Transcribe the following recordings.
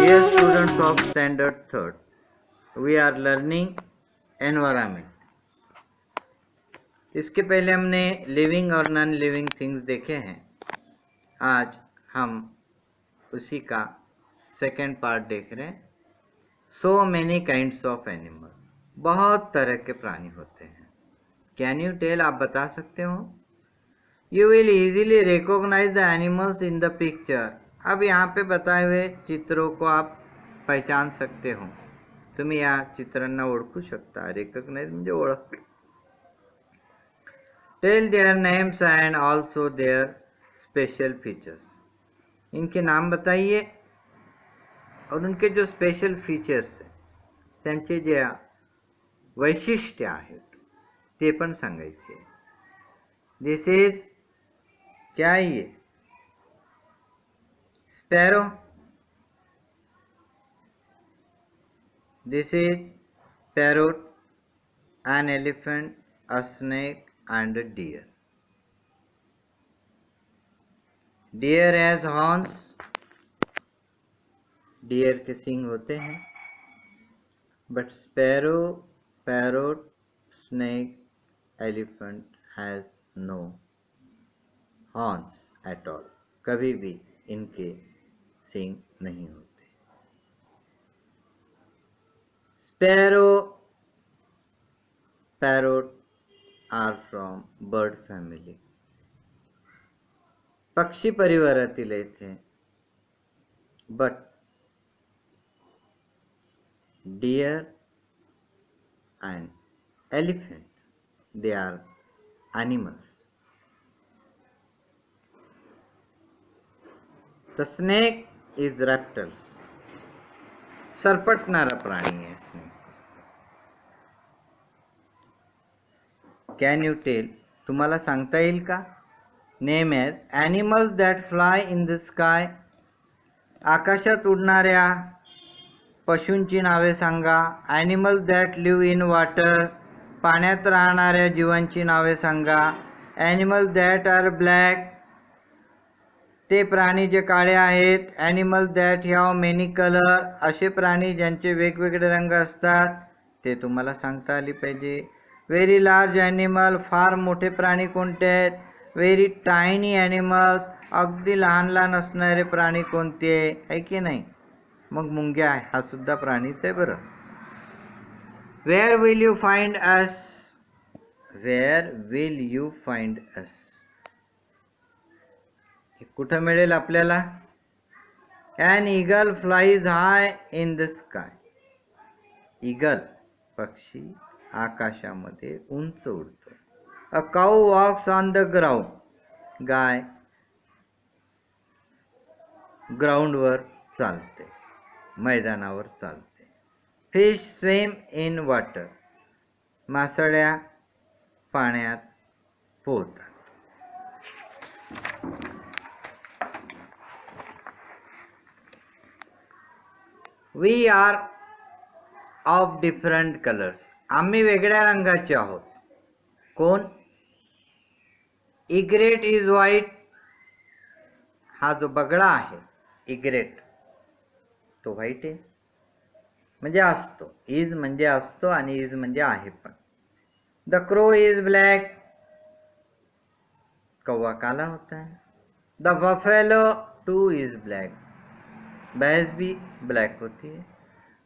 Dear students of standard third, we are learning environment. इसके पहले हमने लिविंग और नॉन लिविंग थिंग्स देखे हैं. आज हम उसी का सेकेंड पार्ट देख रहे हैं. So many kinds of animal, बहुत तरह के प्राणी होते हैं. कैन यू टेल, आप बता सकते हो? You will easily recognise the animals in the picture. अब यहाँ पे बताए हुए चित्रों को आप पहचान सकते हो. तुम्ही या चित्रांना ओळखू शकता. रिकॉग्नाइज म्हणजे ओळख. Tell their names and also their special features. इनके नाम बताइए और उनके जो स्पेशल फीचर्स आहेत, त्यांचे जे वैशिष्ट्य आहेत ते पण सांगायचे. दिस इज, क्या है ये? Sparrow. This is parrot, an elephant, a snake and a deer. Deer has horns. Deer के सींग होते हैं. But sparrow, parrot, snake, elephant has no horns at all. कभी भी इनके सींग नहीं होते. Sparrow, parrot are from bird family. पक्षी परिवारातील येथे. But deer and elephant, they are animals. The snake is reptiles. सरपटणारा प्राणी आहे स्नेक. कॅन यू टेल, तुम्हाला सांगता येईल का? Name as animals that fly in the sky. आकाशात उडणाऱ्या पशूंची नावे सांगा. Animals that live in water. पाण्यात राहणाऱ्या जीवांची नावे सांगा. Animals that are black. ते प्राणी जे काळे आहेत. Animals that have many colour. असे प्राणी ज्यांचे वेगवेगळे रंग असतात ते तुम्हाला सांगता आली पाहिजे. व्हेरी लार्ज ॲनिमल, फार मोठे प्राणी कोणते आहेत? व्हेरी टायनी ॲनिमल्स, अगदी लहान लहान असणारे प्राणी कोणते आहे की नाही? मग मुंग्या आहे, हा सुद्धा प्राणीच आहे बरं. Where will you find us. Where will you find us, कुठं मिळेल आपल्याला? An eagle flies high in the sky. Eagle पक्षी आकाशामध्ये उंच उडतो. A cow walks on the ground. गाय ग्राउंडवर चालते, मैदानावर चालते. Fish swim in water. मासळ्या पाण्यात पोहतात. We are of different colors. आम्ही वेगळ्या रंगाचे आहोत. कोण? Egret is white. हा जो बगळा आहे इग्रेट, तो व्हाईट आहे, म्हणजे असतो. इज म्हणजे असतो आणि इज म्हणजे आहे पण. The crow is black. कौवा काला होता है. The buffalo too is black. भैंस भी ब्लैक होती है.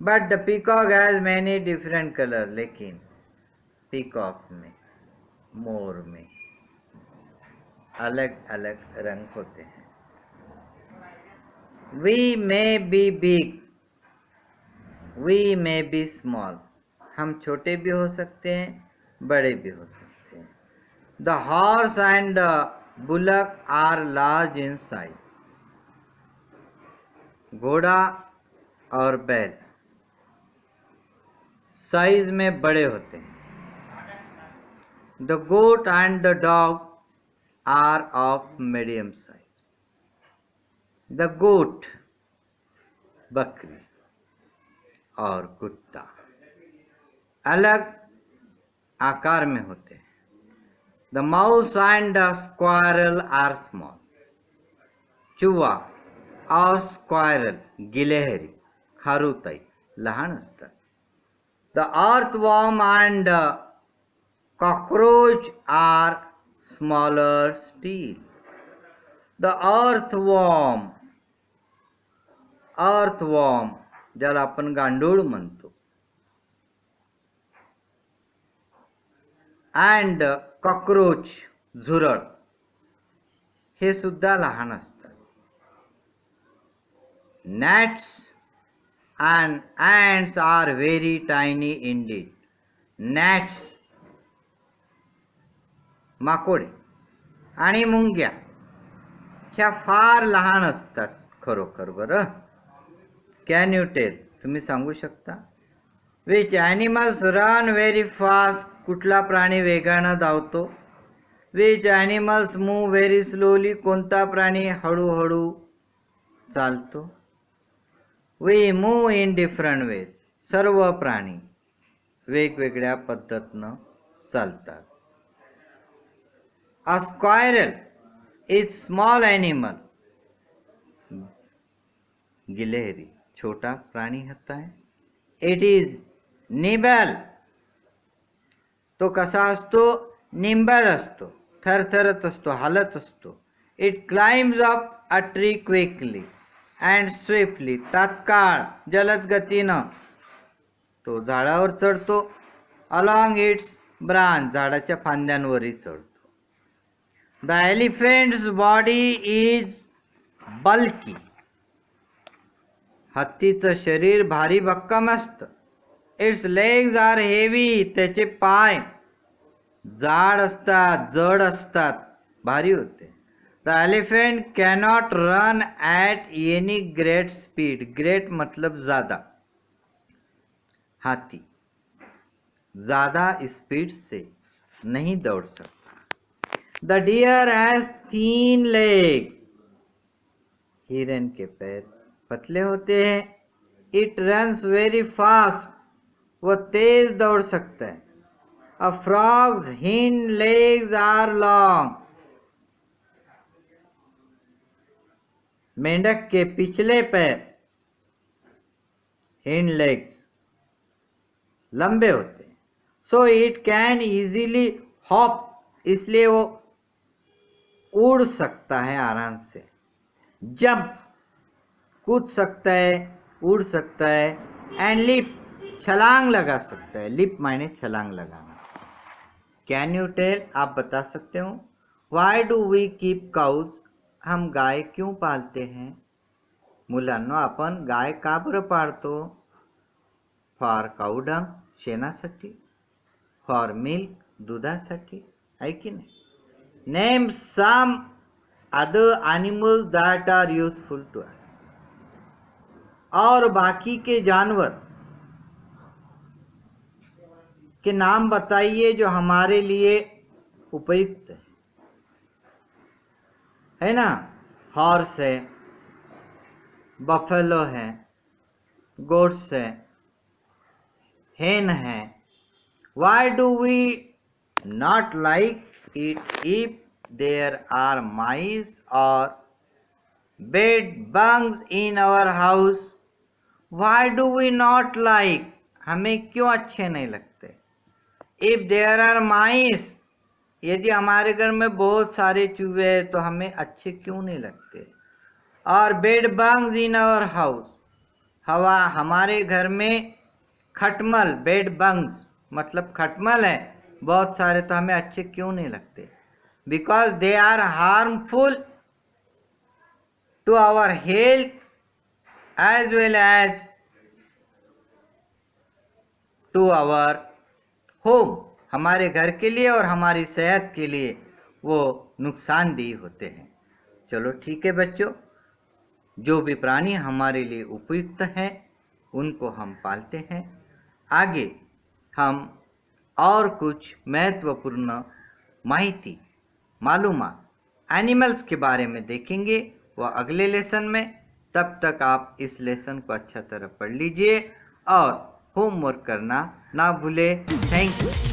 But the peacock has many different colour. लेकिन पीकॉक में, मोर में अलग अलग रंग होते हैं. We may be big, we may be small. हम छोटे भी हो सकते हैं, बड़े भी हो सकते हैं. The horse and the bullock are large in size. घोड़ा और बैल साइज में बड़े होते हैं. The goat and the dog are of medium size. The goat बकरी और कुत्ता अलग आकार में होते हैं. The mouse and the squirrel are small. चूहा और स्क्वायरल गिलहरी खारुताई लहान असतात. The earthworm and cockroach are smaller still. The earthworm ज्याला आपण गांडूळ म्हणतो, अँड कॉकरोच झुरळ हे सुद्धा लहान असतात. gnats and ants are very tiny indeed. gnats Makode आणि मुंग्या ह्या फार लहान असतात खरोखर. बरं, कॅन यू टेल, तुम्ही सांगू शकता? Which animals run very fast, कुठला प्राणी वेगानं धावतो? Which animals move very slowly, कोणता प्राणी हळूहळू चालतो? We move in different ways, सर्व प्राणी वेगवेगळ्या पद्धतीनं चालतात. A squirrel is small animal, गिलहरी छोटा प्राणी होता है. इट इज निबल, तो कसा असतो? निंबल असतो, थरथरत असतो, हालत असतो. It climbs up a tree quickly and swiftly, तात्काळ जलद गतीनं तो झाडावर चढतो. अलॉंग इट्स ब्रांच, झाडाच्या फांद्यांवरही चढतो. The elephant's body is bulky, हत्तीचं शरीर भारी भक्कम असतं. इट्स लेग्स आर हेवी, त्याचे पाय जाड असतात, जड असतात, भारी होते. The elephant cannot run at any great speed, great मतलब ज़्यादा, हाथी ज़्यादा स्पीड से नहीं दौड़ सकता. The deer has thin leg, हिरन के पैर पतले होते हैं. इट रन्स वेरी फास्ट, वह तेज दौड़ सकता है. अ फ्रॉग्स हिंड लेग्स आर लॉन्ग, मेंढक के पिछले पैर हिंड लेग्स लंबे होते हैं. So it can easily hop, इसलिए वो उड़ सकता है आराम से. जंप, कूद सकता है, उड़ सकता है. एंड लिप, छलांग लगा सकता है. लिप माने छलांग लगाना. कैन यू टेल, आप बता सकते हो? Why do we keep cows, हम गाय क्यों पालते हैं? मुलांनो, आपण गाय का बरं पाळतो? फॉर काउडंग, शेणासाठी. फॉर मिल्क, दुधासाठी, आहे की नाही? Name some other animals that are useful to us, और बाकी के जानवर के नाम बताइए जो हमारे लिए उपयुक्त है ना? हॉर्स है, बफेलो है, गोट्स है, hen है. Why do we not like it if there are mice or bed bugs in our house? Why do we not like, हमें क्यों अच्छे नहीं लगते? If there are mice, यदि हमारे घर में बहुत सारे चूहे हैं तो हमें अच्छे क्यों नहीं लगते? और bed bugs in our house, हमारे घर में खटमल, बेड बग्स मतलब खटमल है बहुत सारे, तो हमें अच्छे क्यों नहीं लगते? Because they are harmful to our health as well as to our home, हमारे घर के लिए और हमारी सेहत के लिए वो नुकसानदेह होते हैं. चलो ठीक है बच्चों, जो भी प्राणी हमारे लिए उपयुक्त हैं उनको हम पालते हैं. आगे हम और कुछ महत्वपूर्ण माहिती, मालूमात एनिमल्स के बारे में देखेंगे, वह अगले लेसन में. तब तक आप इस लेसन को अच्छा तरह पढ़ लीजिए और होमवर्क करना ना भूले. Thank you.